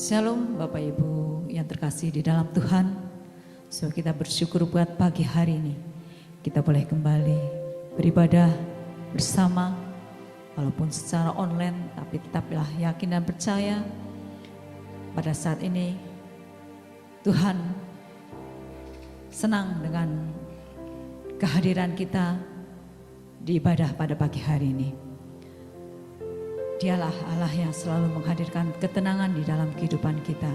Shalom Bapak Ibu yang terkasih di dalam Tuhan. So kita bersyukur buat pagi hari ini kita boleh kembali beribadah bersama, walaupun secara online, tapi tetaplah yakin dan percaya pada saat ini Tuhan senang dengan kehadiran kita di ibadah pada pagi hari ini. Dialah Allah yang selalu menghadirkan ketenangan di dalam kehidupan kita.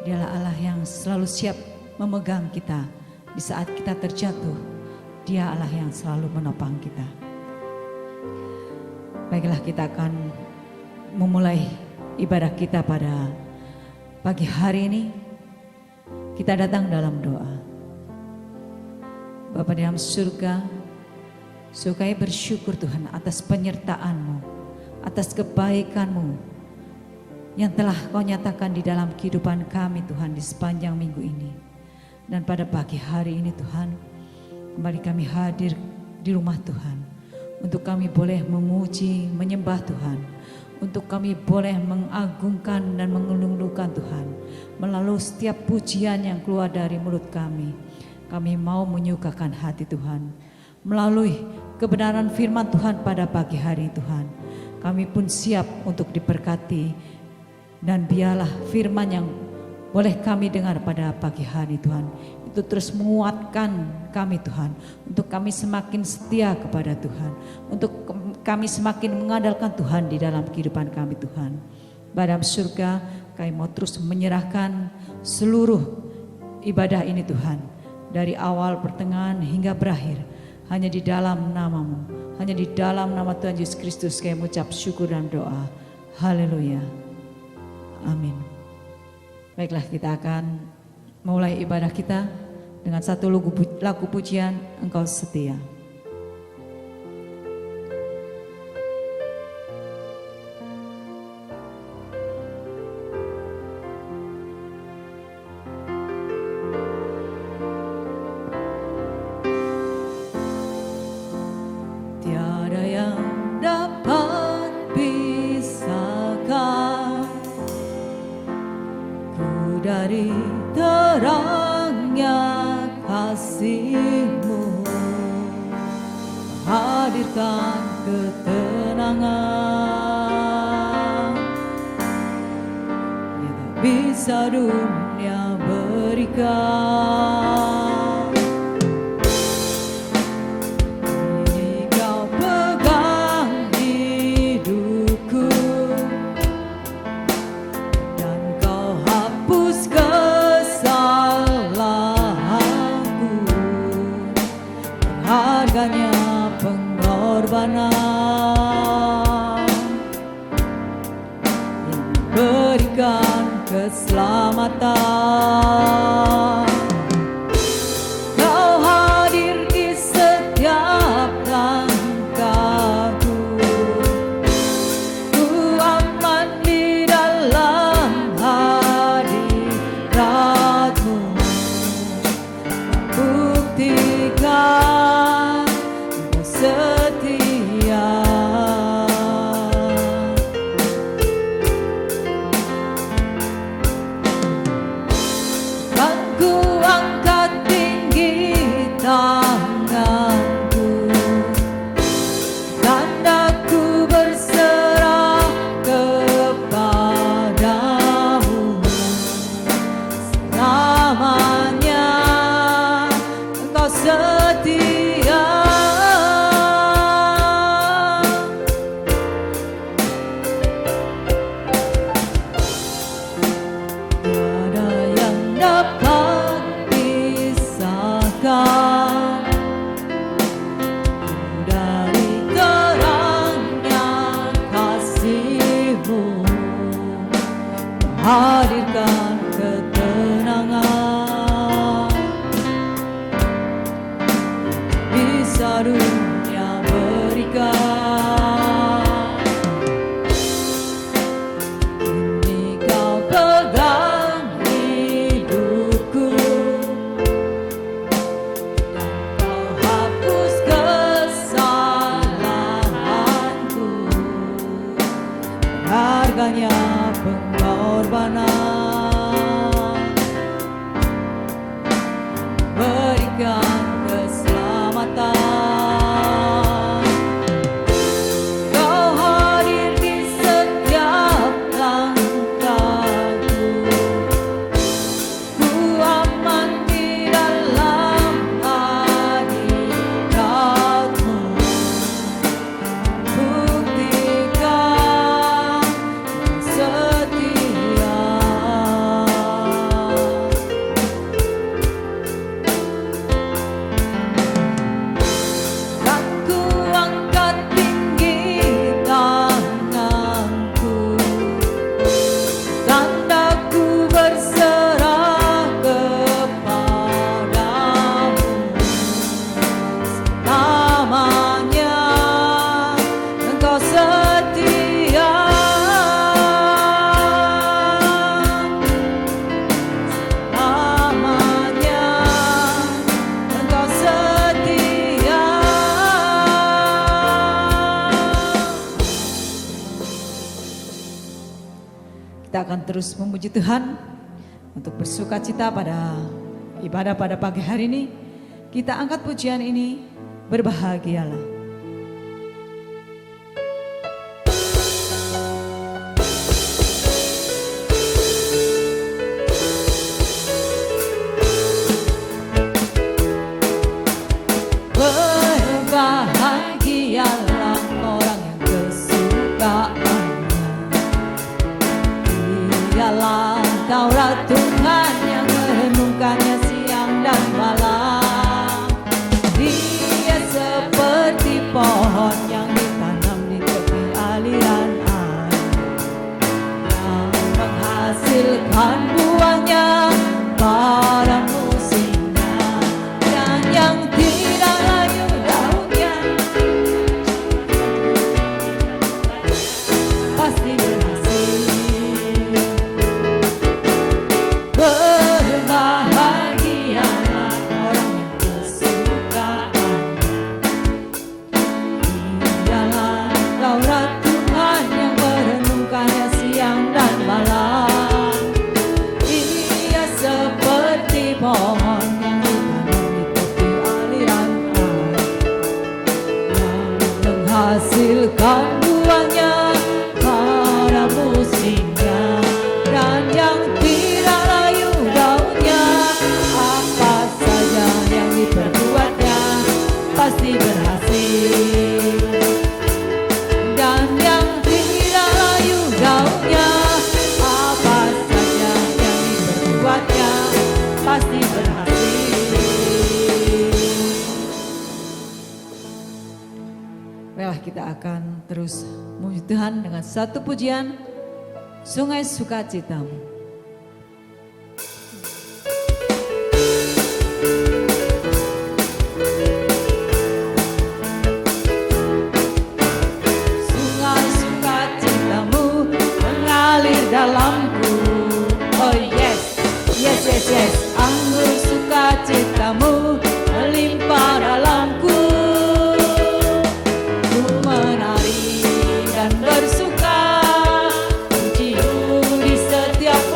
Dialah Allah yang selalu siap memegang kita di saat kita terjatuh. Dia Allah yang selalu menopang kita. Baiklah, kita akan memulai ibadah kita pada pagi hari ini. Kita datang dalam doa. Bapa di dalam surga, sukai bersyukur Tuhan atas penyertaan-Mu, atas kebaikan-Mu yang telah Kau nyatakan di dalam kehidupan kami Tuhan di sepanjang minggu ini. Dan pada pagi hari ini Tuhan, kembali kami hadir di rumah Tuhan untuk kami boleh memuji, menyembah Tuhan, untuk kami boleh mengagungkan dan mengelulukan Tuhan melalui setiap pujian yang keluar dari mulut kami. Kami mau menyukakan hati Tuhan melalui kebenaran firman Tuhan pada pagi hari Tuhan. Kami pun siap untuk diberkati, dan biarlah firman yang boleh kami dengar pada pagi hari Tuhan itu terus menguatkan kami Tuhan, untuk kami semakin setia kepada Tuhan, untuk kami semakin mengandalkan Tuhan di dalam kehidupan kami Tuhan. Pada surga kami mau terus menyerahkan seluruh ibadah ini Tuhan, dari awal, pertengahan hingga berakhir, hanya di dalam nama-Mu. Hanya di dalam nama Tuhan Yesus Kristus kami mengucap syukur dan doa. Haleluya. Amin. Baiklah, kita akan mulai ibadah kita dengan satu lagu pujian, Engkau Setia. Dari terangnya kasih-Mu, hadirkan ketenangan yang tak bisa dunia berikan. Ini Kau pegang hidupku, dan Kau hapus kesalahanku. Harganya pengorbanan yang memberikan keselamatan. Kau hadir di setiap langkahku. Ku aman di dalam hadirat-Mu. Buktikan Engkau setia. Kan ku angkat tinggi tanganku, tanda ku berserah kepadamu. Selamanya Engkau setia. Tiada yang dapat pisahkan dari terangnya kasih-Mu, hadirkan ketenangan bisa dunia berikan. Ini Kau pegang hidupku, dan Kau hapus kesalahanku. Harganya pengorbanan pengorbanan, berikan keselamatan. Kau hadir di setiap langkahku, ku aman di dalam hadirat-Mu. Buktikan setia. Dan ku angkat tinggi tanganku, tanda ku berserah kepadamu. Selamanya Engkau setia. Selamanya Engkau setia. Kita akan terus memuji Tuhan untuk bersuka cita pada ibadah pada pagi hari ini. Kita angkat pujian ini, berbahagialah. Berbahagialah orang yang kesukaannya, dialah Taurat Tuhan yang merenungkannya siang dan malam. Dia seperti pohon yang ditanam di tepi aliran air, yang menghasilkan buahnya pada musimnya, dan yang tidak layu daunnya pasti berhasil. Berbahagialah orang yang kesukaannya, dialah Taurat Tuhan yang merenungkannya siang dan malam. Dia seperti pohon yang ditanam di tepi aliran air, yang menghasilkan buahnya pada musimnya, dan yang tidak layu daunnya. Apa saja yang diperbuatnya pasti berhasil, dan yang tidak layu daunnya. Apa saja yang diperbuatnya pasti berhasil. Baiklah, kita akan terus memuji Tuhan dengan satu pujian, Sungai Sukacitamu. Sungai sukacitamu mengalir dalamku. Oh yes, yes, yes, yes. Anggur sukacitamu melimpah dalamku. Ku menari dan bersuka, pujimu di setiap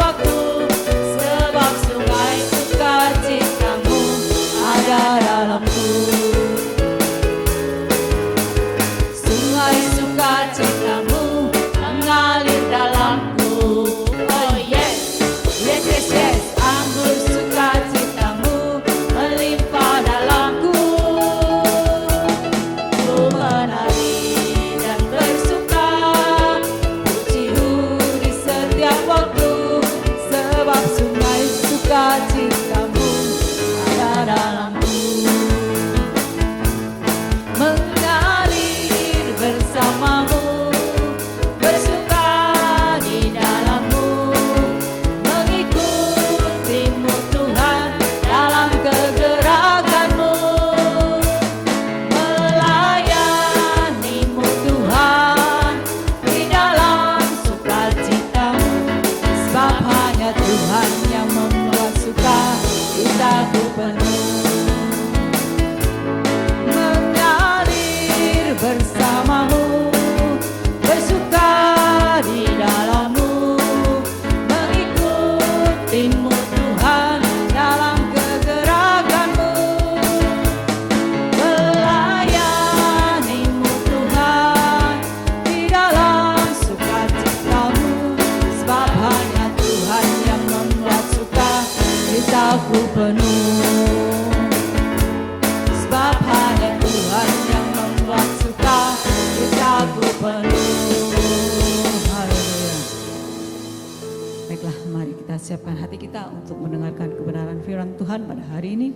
Tuhan pada hari ini.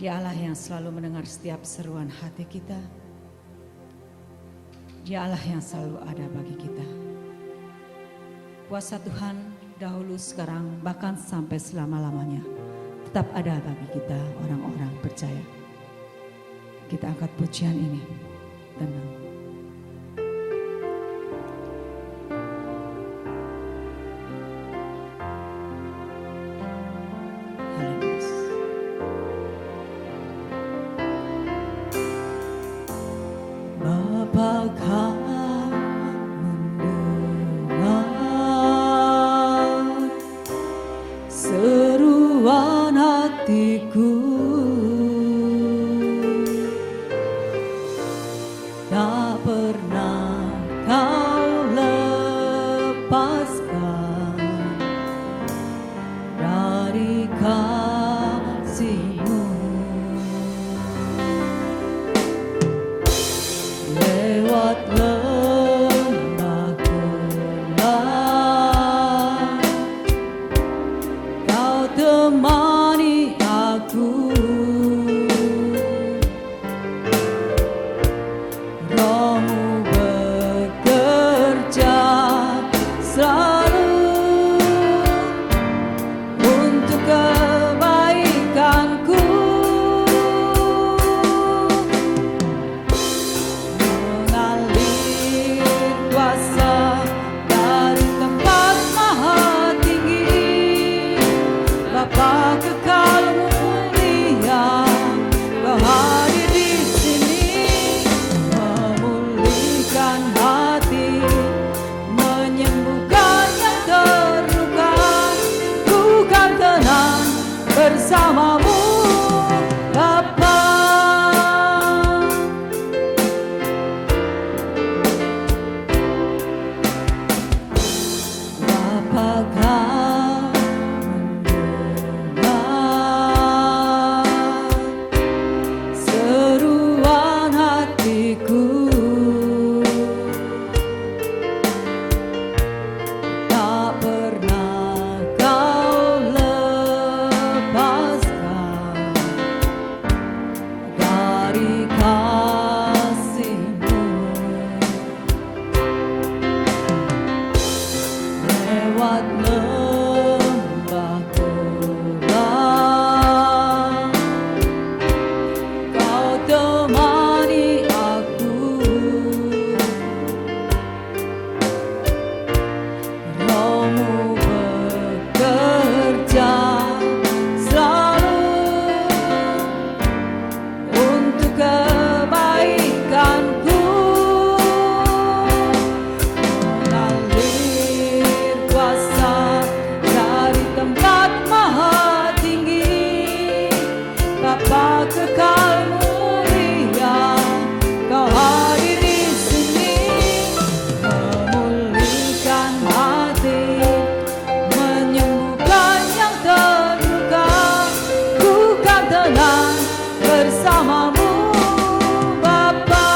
Dia Allah yang selalu mendengar setiap seruan hati kita. Dia Allah yang selalu ada bagi kita. Kuasa Tuhan dahulu, sekarang, bahkan sampai selama-lamanya tetap ada bagi kita orang-orang percaya. Kita angkat pujian ini. Tenang. Seruan hatiku, tak pernah kau lepaskan dari kasih-Mu. Lewat lembah gelap, Kau temani aku. Roh-Mu bekerja selalu untuk kebaikanku. Mengalir kuasa dari tempat maha tinggi, Bapa kekal mulia, Kau hadir di sini, memulihkan hati, menyembuhkan yang terluka. Ku kan tenang bersama-Mu, Bapa. Apakah mendengar seruan hatiku, tak pernah Kau lepaskan dari kasih-Mu. Lewat lembah gelap, Kau temani aku. Roh-Mu bekerja selalu untuk kebaikanku. Mengalir kuasa dari tempat maha tinggi, Bapa kekal mulia, Kau hadir di sini, memulihkan hati, menyembuhkan yang terluka. Ku kan tenang bersama-Mu, Bapa.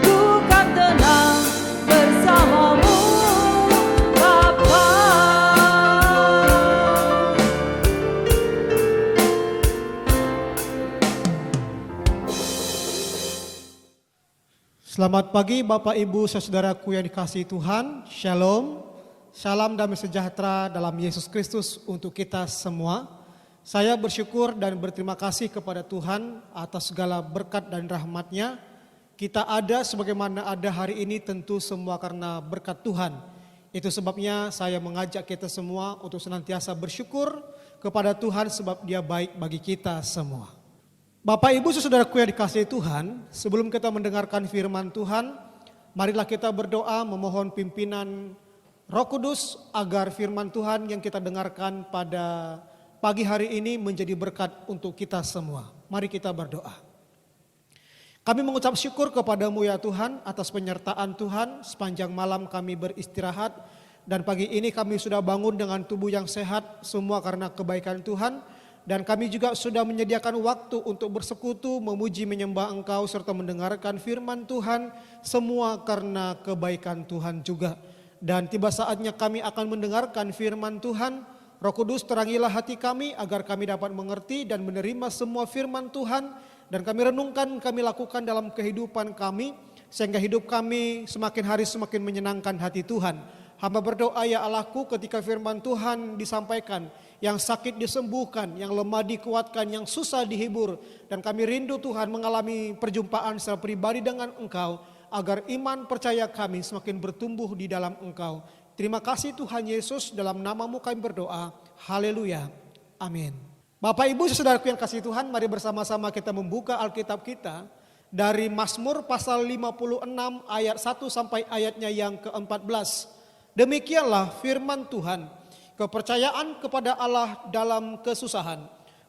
Ku kan tenang bersama-Mu, Bapa. Selamat pagi Bapak Ibu saudaraku yang dikasihi Tuhan. Shalom. Salam damai sejahtera dalam Yesus Kristus untuk kita semua. Saya bersyukur dan berterima kasih kepada Tuhan atas segala berkat dan rahmat-Nya. Kita ada sebagaimana ada hari ini tentu semua karena berkat Tuhan. Itu sebabnya saya mengajak kita semua untuk senantiasa bersyukur kepada Tuhan sebab Dia baik bagi kita semua. Bapak Ibu saudaraku yang dikasihi Tuhan, sebelum kita mendengarkan firman Tuhan, marilah kita berdoa memohon pimpinan Roh Kudus agar firman Tuhan yang kita dengarkan pada pagi hari ini menjadi berkat untuk kita semua. Mari kita berdoa. Kami mengucap syukur kepada-Mu ya Tuhan atas penyertaan Tuhan sepanjang malam kami beristirahat. Dan pagi ini kami sudah bangun dengan tubuh yang sehat, semua karena kebaikan Tuhan. Dan kami juga sudah menyediakan waktu untuk bersekutu, memuji, menyembah Engkau serta mendengarkan firman Tuhan, semua karena kebaikan Tuhan juga. Dan tiba saatnya kami akan mendengarkan firman Tuhan. Roh Kudus, terangilah hati kami agar kami dapat mengerti dan menerima semua firman Tuhan. Dan kami renungkan, kami lakukan dalam kehidupan kami, sehingga hidup kami semakin hari semakin menyenangkan hati Tuhan. Hamba berdoa ya Allahku, ketika firman Tuhan disampaikan, yang sakit disembuhkan, yang lemah dikuatkan, yang susah dihibur. Dan kami rindu Tuhan mengalami perjumpaan secara pribadi dengan Engkau, agar iman percaya kami semakin bertumbuh di dalam Engkau. Terima kasih Tuhan Yesus, dalam nama-Mu kami berdoa. Haleluya. Amin. Bapak Ibu saudaraku yang kasih Tuhan, mari bersama-sama kita membuka Alkitab kita dari Mazmur pasal 56 ayat 1 sampai ayatnya yang ke-14. Demikianlah firman Tuhan, kepercayaan kepada Allah dalam kesusahan.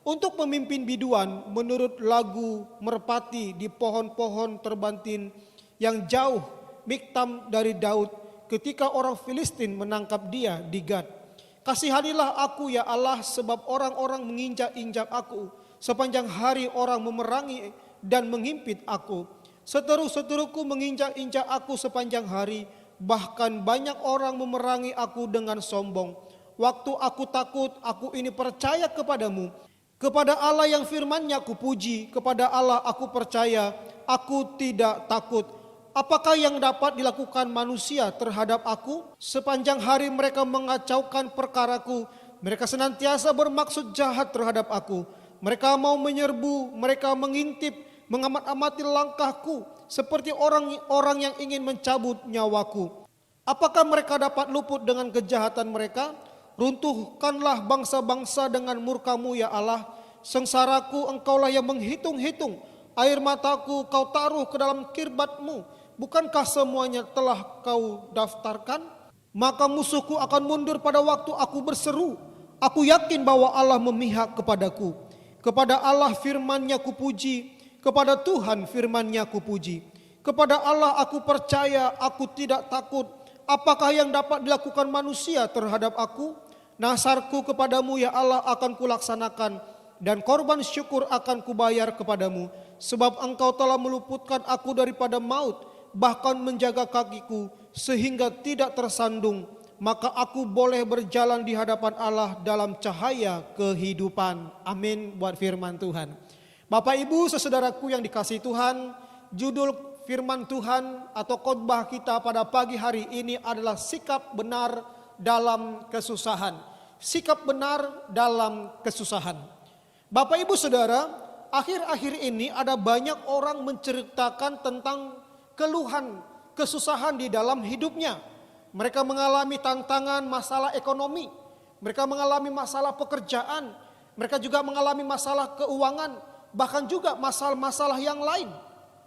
Untuk memimpin biduan menurut lagu merpati di pohon-pohon terbantin yang jauh, Miktam dari Daud, ketika orang Filistin menangkap dia di Gad. Kasihanilah aku ya Allah, sebab orang-orang menginjak-injak aku. Sepanjang hari orang memerangi dan menghimpit aku. Seteru-seteruku menginjak-injak aku sepanjang hari. Bahkan banyak orang memerangi aku dengan sombong. Waktu aku takut, aku ini percaya kepadamu. Kepada Allah yang firman-Nya aku puji, kepada Allah aku percaya, aku tidak takut. Apakah yang dapat dilakukan manusia terhadap aku? Sepanjang hari mereka mengacaukan perkaraku. Mereka senantiasa bermaksud jahat terhadap aku. Mereka mau menyerbu, mereka mengintip, mengamat-amati langkahku, seperti orang-orang yang ingin mencabut nyawaku. Apakah mereka dapat luput dengan kejahatan mereka? Runtuhkanlah bangsa-bangsa dengan murka-Mu ya Allah. Sengsaraku Engkaulah yang menghitung-hitung. Air mataku Kau taruh ke dalam kirbat-Mu. Bukankah semuanya telah Kau daftarkan? Maka musuhku akan mundur pada waktu aku berseru. Aku yakin bahwa Allah memihak kepadaku. Kepada Allah firman-Nya kupuji, kepada Tuhan firman-Nya kupuji. Kepada Allah aku percaya, aku tidak takut. Apakah yang dapat dilakukan manusia terhadap aku? Nasarku kepadamu ya Allah akan kulaksanakan, dan korban syukur akan kubayar kepadamu. Sebab Engkau telah meluputkan aku daripada maut, bahkan menjaga kakiku sehingga tidak tersandung. Maka aku boleh berjalan di hadapan Allah dalam cahaya kehidupan. Amin buat firman Tuhan. Bapak Ibu saudaraku yang dikasihi Tuhan, judul firman Tuhan atau khotbah kita pada pagi hari ini adalah sikap benar dalam kesusahan. Sikap benar dalam kesusahan. Bapak Ibu Saudara, akhir-akhir ini ada banyak orang menceritakan tentang keluhan, kesusahan di dalam hidupnya. Mereka mengalami tantangan masalah ekonomi. Mereka mengalami masalah pekerjaan. Mereka juga mengalami masalah keuangan. Bahkan juga masalah-masalah yang lain.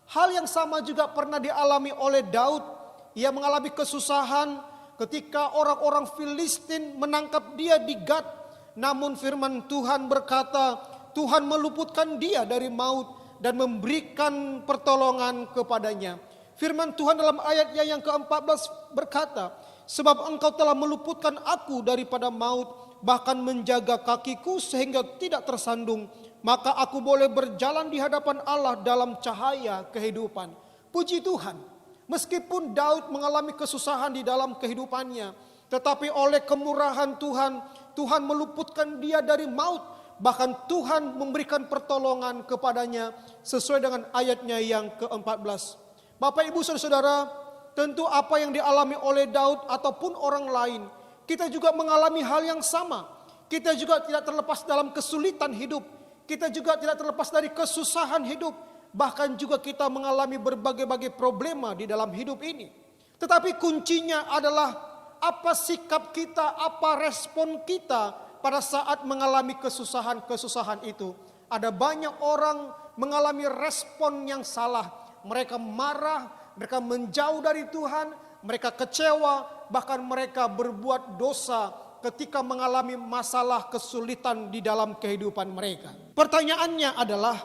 Hal yang sama juga pernah dialami oleh Daud. Ia mengalami kesusahan ketika orang-orang Filistin menangkap dia di Gad. Namun firman Tuhan berkata, Tuhan meluputkan dia dari maut dan memberikan pertolongan kepadanya. Firman Tuhan dalam ayatnya yang ke-14 berkata, sebab Engkau telah meluputkan aku daripada maut, bahkan menjaga kakiku sehingga tidak tersandung. Maka aku boleh berjalan di hadapan Allah dalam cahaya kehidupan. Puji Tuhan, meskipun Daud mengalami kesusahan di dalam kehidupannya, tetapi oleh kemurahan Tuhan, Tuhan meluputkan dia dari maut. Bahkan Tuhan memberikan pertolongan kepadanya sesuai dengan ayatnya yang ke-14. Bapak Ibu Saudara, tentu apa yang dialami oleh Daud ataupun orang lain, kita juga mengalami hal yang sama. Kita juga tidak terlepas dalam kesulitan hidup. Kita juga tidak terlepas dari kesusahan hidup. Bahkan juga kita mengalami berbagai-bagai problema di dalam hidup ini. Tetapi kuncinya adalah apa sikap kita, apa respon kita pada saat mengalami kesusahan-kesusahan itu. Ada banyak orang mengalami respon yang salah. Mereka marah, mereka menjauh dari Tuhan, mereka kecewa, bahkan mereka berbuat dosa ketika mengalami masalah kesulitan di dalam kehidupan mereka. Pertanyaannya adalah,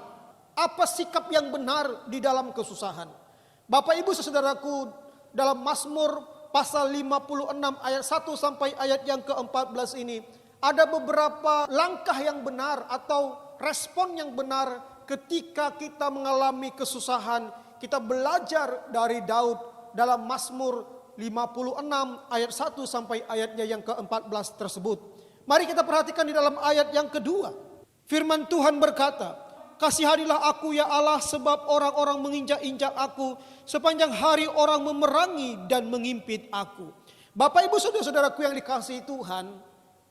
apa sikap yang benar di dalam kesusahan? Bapak Ibu saudaraku, dalam Mazmur pasal 56 ayat 1 sampai ayat yang ke-14 ini, ada beberapa langkah yang benar atau respon yang benar ketika kita mengalami kesusahan. Kita belajar dari Daud dalam Mazmur 56 ayat 1 sampai ayatnya yang ke-14 tersebut. Mari kita perhatikan di dalam ayat yang kedua. Firman Tuhan berkata, "Kasihanilah aku ya Allah, sebab orang-orang menginjak-injak aku, sepanjang hari orang memerangi dan mengimpit aku." Bapak ibu saudara-saudaraku yang dikasihi Tuhan,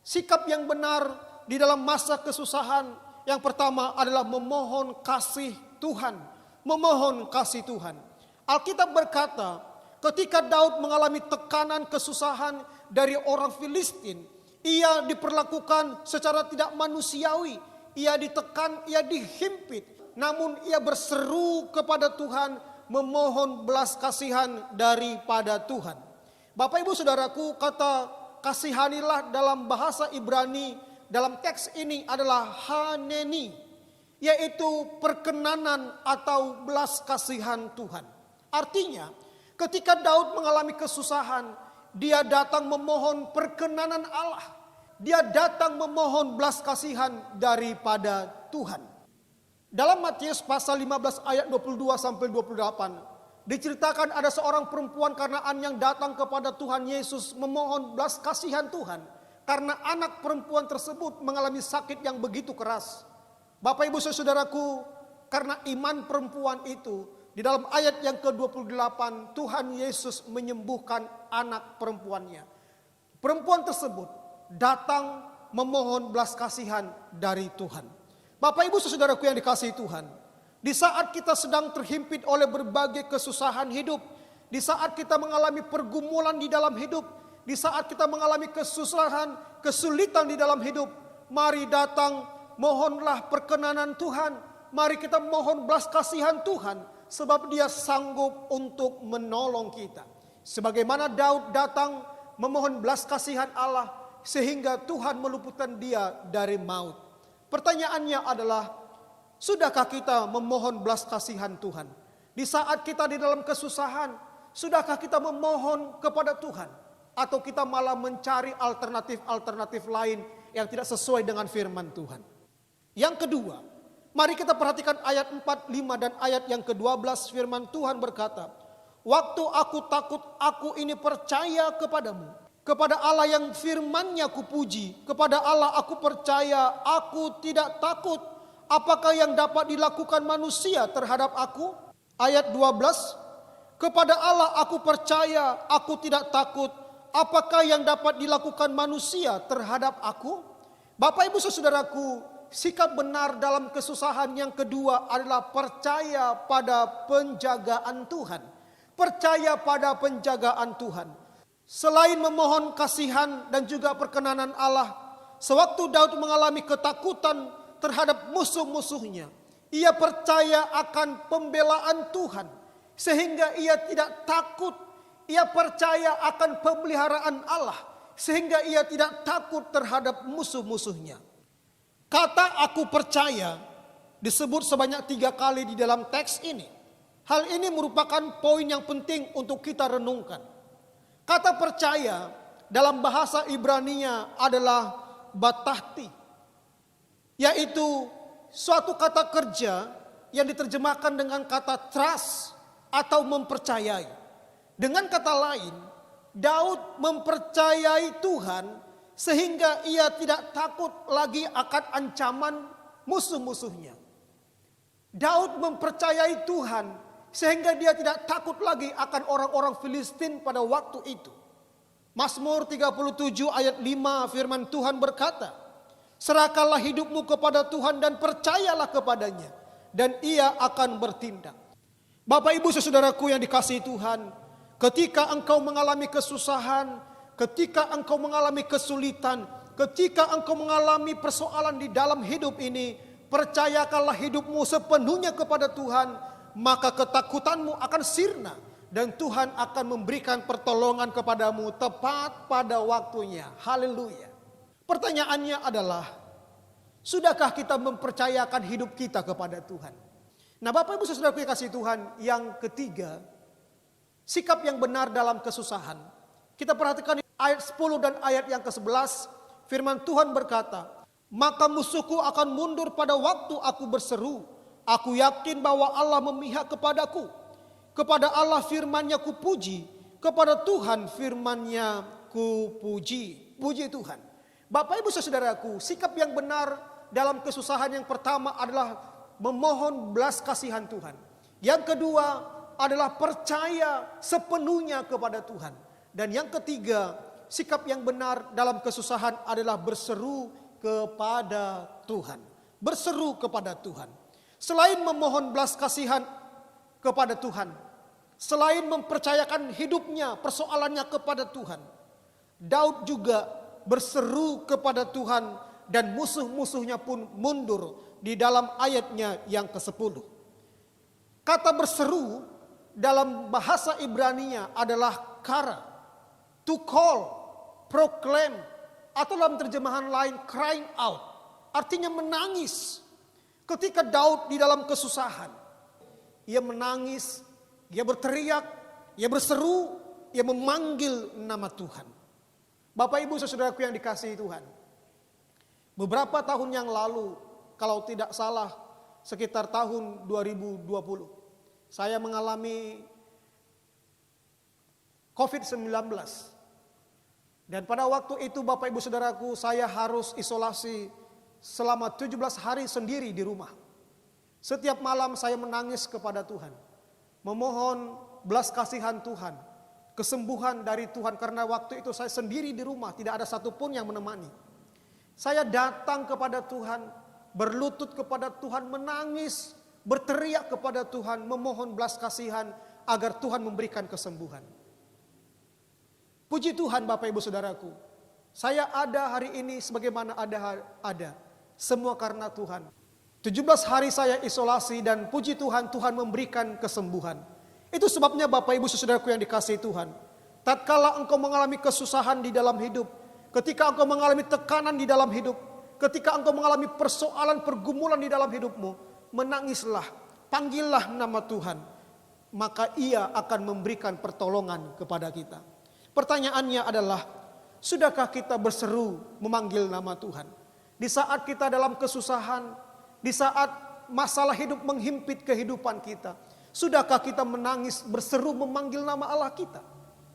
sikap yang benar di dalam masa kesusahan yang pertama adalah memohon kasih Tuhan. Memohon kasih Tuhan. Alkitab berkata, ketika Daud mengalami tekanan kesusahan dari orang Filistin, ia diperlakukan secara tidak manusiawi. Ia ditekan, ia dihimpit. Namun ia berseru kepada Tuhan, memohon belas kasihan daripada Tuhan. Bapak ibu saudaraku, kata kasihanilah dalam bahasa Ibrani dalam teks ini adalah haneni, yaitu perkenanan atau belas kasihan Tuhan. Artinya, ketika Daud mengalami kesusahan, dia datang memohon perkenanan Allah. Dia datang memohon belas kasihan daripada Tuhan. Dalam Matius pasal 15 ayat 22 sampai 28, diceritakan ada seorang perempuan Kanaan yang datang kepada Tuhan Yesus memohon belas kasihan Tuhan karena anak perempuan tersebut mengalami sakit yang begitu keras. Bapak ibu saudaraku, karena iman perempuan itu, di dalam ayat yang ke-28, Tuhan Yesus menyembuhkan anak perempuannya. Perempuan tersebut datang memohon belas kasihan dari Tuhan. Bapak ibu saudaraku yang dikasihi Tuhan, di saat kita sedang terhimpit oleh berbagai kesusahan hidup, di saat kita mengalami pergumulan di dalam hidup, di saat kita mengalami kesusahan, kesulitan di dalam hidup, mari datang mohonlah perkenanan Tuhan. Mari kita mohon belas kasihan Tuhan, sebab dia sanggup untuk menolong kita. Sebagaimana Daud datang memohon belas kasihan Allah, sehingga Tuhan meluputkan dia dari maut. Pertanyaannya adalah, sudahkah kita memohon belas kasihan Tuhan? Di saat kita di dalam kesusahan, sudahkah kita memohon kepada Tuhan? Atau kita malah mencari alternatif-alternatif lain yang tidak sesuai dengan firman Tuhan? Yang kedua, mari kita perhatikan ayat 4, 5 dan ayat yang ke-12. Firman Tuhan berkata, "Waktu aku takut, aku ini percaya kepadamu. Kepada Allah yang firman-Nya kupuji, kepada Allah aku percaya, aku tidak takut. Apakah yang dapat dilakukan manusia terhadap aku?" Ayat 12, "Kepada Allah aku percaya, aku tidak takut. Apakah yang dapat dilakukan manusia terhadap aku?" Bapak ibu saudaraku, sikap benar dalam kesusahan yang kedua adalah percaya pada penjagaan Tuhan. Percaya pada penjagaan Tuhan. Selain memohon kasihan dan juga perkenanan Allah, sewaktu Daud mengalami ketakutan terhadap musuh-musuhnya, ia percaya akan pembelaan Tuhan, sehingga ia tidak takut. Ia percaya akan pemeliharaan Allah, sehingga ia tidak takut terhadap musuh-musuhnya. Kata "aku percaya" disebut sebanyak 3 kali di dalam teks ini. Hal ini merupakan poin yang penting untuk kita renungkan. Kata percaya dalam bahasa Ibrani-nya adalah batahti, yaitu suatu kata kerja yang diterjemahkan dengan kata trust atau mempercayai. Dengan kata lain, Daud mempercayai Tuhan sehingga ia tidak takut lagi akan ancaman musuh-musuhnya. Daud mempercayai Tuhan sehingga dia tidak takut lagi akan orang-orang Filistin pada waktu itu. Mazmur 37 ayat 5 firman Tuhan berkata, "Serahkanlah hidupmu kepada Tuhan dan percayalah kepadanya, dan ia akan bertindak." Bapak ibu saudaraku yang dikasihi Tuhan, ketika engkau mengalami kesusahan, ketika engkau mengalami kesulitan, ketika engkau mengalami persoalan di dalam hidup ini, percayakanlah hidupmu sepenuhnya kepada Tuhan, maka ketakutanmu akan sirna dan Tuhan akan memberikan pertolongan kepadamu tepat pada waktunya. Haleluya. Pertanyaannya adalah, sudahkah kita mempercayakan hidup kita kepada Tuhan? Nah, Bapak Ibu Saudara yang kasih Tuhan, yang ketiga, sikap yang benar dalam kesusahan. Kita perhatikan ayat 10 dan ayat yang ke-11, firman Tuhan berkata, "Maka musuhku akan mundur pada waktu aku berseru. Aku yakin bahwa Allah memihak kepadaku. Kepada Allah firman-Nya kupuji, Kepada Tuhan firman-Nya ku puji. Puji Tuhan. Bapak Ibu Saudaraku, sikap yang benar dalam kesusahan yang pertama adalah memohon belas kasihan Tuhan. Yang kedua adalah percaya sepenuhnya kepada Tuhan. Dan yang ketiga, sikap yang benar dalam kesusahan adalah berseru kepada Tuhan. Berseru kepada Tuhan. Selain memohon belas kasihan kepada Tuhan, selain mempercayakan hidupnya, persoalannya kepada Tuhan, Daud juga berseru kepada Tuhan dan musuh-musuhnya pun mundur di dalam ayatnya yang ke-10. Kata berseru dalam bahasa Ibrani-nya adalah kara, to call, proclaim, atau dalam terjemahan lain crying out. Artinya menangis. Ketika Daud di dalam kesusahan, ia menangis, ia berteriak, ia berseru, ia memanggil nama Tuhan. Bapak Ibu Saudaraku yang dikasihi Tuhan, beberapa tahun yang lalu, kalau tidak salah sekitar tahun 2020, saya mengalami COVID-19. Dan pada waktu itu Bapak Ibu Saudaraku, saya harus isolasi selama 17 hari sendiri di rumah. Setiap malam saya menangis kepada Tuhan, memohon belas kasihan Tuhan, kesembuhan dari Tuhan, karena waktu itu saya sendiri di rumah, tidak ada satupun yang menemani. Saya datang kepada Tuhan, berlutut kepada Tuhan, menangis, berteriak kepada Tuhan, memohon belas kasihan agar Tuhan memberikan kesembuhan. Puji Tuhan Bapak Ibu Saudaraku, saya ada hari ini sebagaimana ada. Semua karena Tuhan. 17 hari saya isolasi dan puji Tuhan, Tuhan memberikan kesembuhan. Itu sebabnya Bapak Ibu Saudaraku yang dikasihi Tuhan, tatkala engkau mengalami kesusahan di dalam hidup, ketika engkau mengalami tekanan di dalam hidup, ketika engkau mengalami persoalan pergumulan di dalam hidupmu, menangislah, panggillah nama Tuhan, maka Ia akan memberikan pertolongan kepada kita. Pertanyaannya adalah, sudahkah kita berseru memanggil nama Tuhan? Di saat kita dalam kesusahan, di saat masalah hidup menghimpit kehidupan kita, sudahkah kita menangis, berseru memanggil nama Allah kita?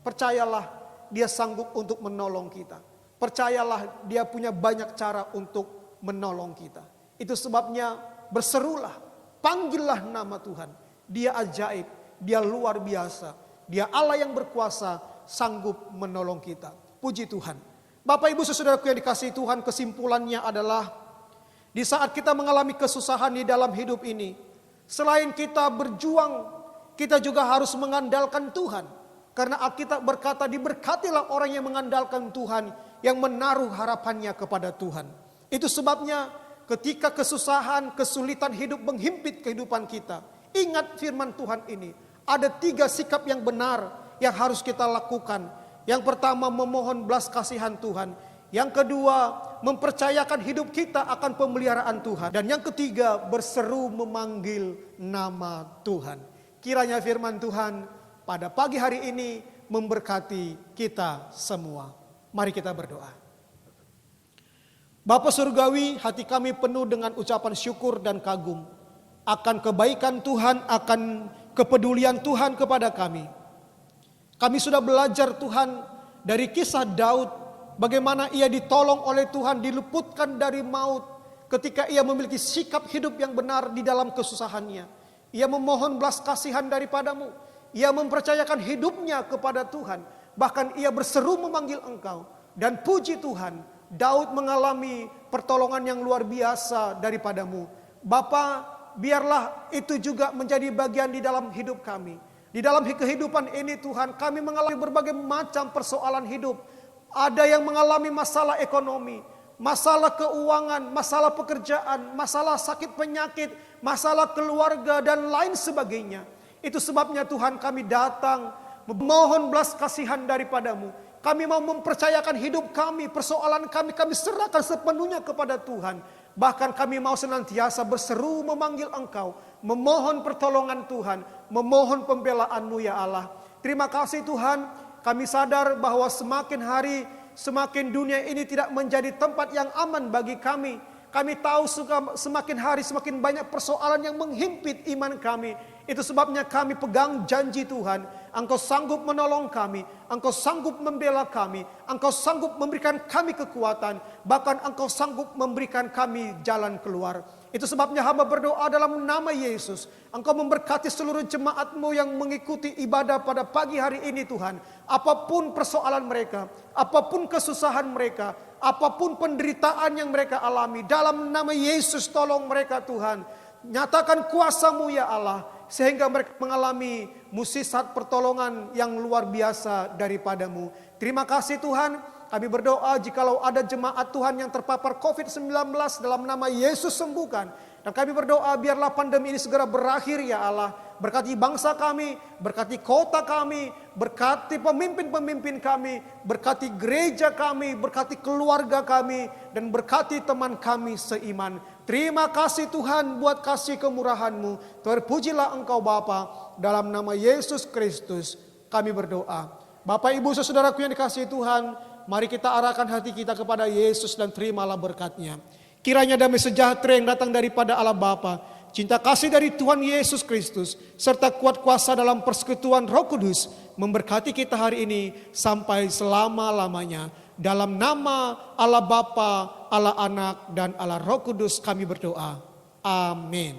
Percayalah, Dia sanggup untuk menolong kita. Percayalah, Dia punya banyak cara untuk menolong kita. Itu sebabnya berserulah, panggillah nama Tuhan. Dia ajaib, Dia luar biasa, Dia Allah yang berkuasa, sanggup menolong kita. Puji Tuhan. Bapak Ibu Saudaraku yang dikasihi Tuhan, kesimpulannya adalah di saat kita mengalami kesusahan di dalam hidup ini, selain kita berjuang, kita juga harus mengandalkan Tuhan. Karena Alkitab berkata, diberkatilah orang yang mengandalkan Tuhan, yang menaruh harapannya kepada Tuhan. Itu sebabnya ketika kesusahan, kesulitan hidup menghimpit kehidupan kita, ingat firman Tuhan ini. Ada 3 sikap yang benar yang harus kita lakukan. Yang pertama, memohon belas kasihan Tuhan. Yang kedua, mempercayakan hidup kita akan pemeliharaan Tuhan. Dan yang ketiga, berseru memanggil nama Tuhan. Kiranya firman Tuhan pada pagi hari ini memberkati kita semua. Mari kita berdoa. Bapa Surgawi, hati kami penuh dengan ucapan syukur dan kagum akan kebaikan Tuhan, akan kepedulian Tuhan kepada kami. Kami sudah belajar Tuhan dari kisah Daud, bagaimana ia ditolong oleh Tuhan, diluputkan dari maut ketika ia memiliki sikap hidup yang benar di dalam kesusahannya. Ia memohon belas kasihan daripadamu, ia mempercayakan hidupnya kepada Tuhan, bahkan ia berseru memanggil Engkau. Dan puji Tuhan, Daud mengalami pertolongan yang luar biasa daripadamu. Bapa, biarlah itu juga menjadi bagian di dalam hidup kami. Di dalam kehidupan ini Tuhan, kami mengalami berbagai macam persoalan hidup. Ada yang mengalami masalah ekonomi, masalah keuangan, masalah pekerjaan, masalah sakit penyakit, masalah keluarga dan lain sebagainya. Itu sebabnya Tuhan, kami datang memohon belas kasihan daripadamu. Kami mau mempercayakan hidup kami, persoalan kami serahkan sepenuhnya kepada Tuhan. Bahkan kami mau senantiasa berseru memanggil Engkau, memohon pertolongan Tuhan, memohon pembelaan-Mu ya Allah. Terima kasih Tuhan, kami sadar bahwa semakin hari, semakin dunia ini tidak menjadi tempat yang aman bagi kami. Kami tahu semakin hari semakin banyak persoalan yang menghimpit iman kami. Itu sebabnya kami pegang janji Tuhan. Engkau sanggup menolong kami. Engkau sanggup membela kami. Engkau sanggup memberikan kami kekuatan. Bahkan Engkau sanggup memberikan kami jalan keluar. Itu sebabnya hamba berdoa dalam nama Yesus. Engkau memberkati seluruh jemaat-Mu yang mengikuti ibadah pada pagi hari ini Tuhan. Apapun persoalan mereka, apapun kesusahan mereka, apapun penderitaan yang mereka alami, dalam nama Yesus tolong mereka Tuhan. Nyatakan kuasa-Mu ya Allah, sehingga mereka mengalami mukjizat pertolongan yang luar biasa daripada-Mu. Terima kasih Tuhan, kami berdoa jikalau ada jemaat Tuhan yang terpapar COVID-19 dalam nama Yesus sembuhkan. Dan kami berdoa biarlah pandemi ini segera berakhir ya Allah. Berkati bangsa kami, berkati kota kami, berkati pemimpin-pemimpin kami, berkati gereja kami, berkati keluarga kami, dan berkati teman kami seiman. Terima kasih Tuhan buat kasih kemurahan-Mu. Terpujilah Engkau Bapa, dalam nama Yesus Kristus kami berdoa. Bapak Ibu saudaraku yang dikasihi Tuhan, mari kita arahkan hati kita kepada Yesus dan terimalah berkat-Nya. Kiranya damai sejahtera yang datang daripada Allah Bapa, cinta kasih dari Tuhan Yesus Kristus, serta kuat kuasa dalam persekutuan Roh Kudus memberkati kita hari ini sampai selama-lamanya. Dalam nama Allah Bapa, Allah Anak, dan Allah Roh Kudus kami berdoa. Amin.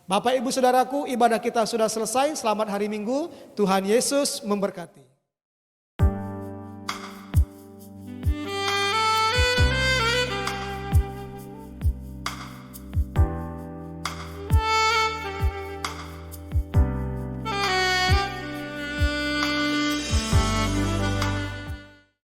Bapak Ibu Saudaraku, ibadah kita sudah selesai. Selamat hari Minggu. Tuhan Yesus memberkati.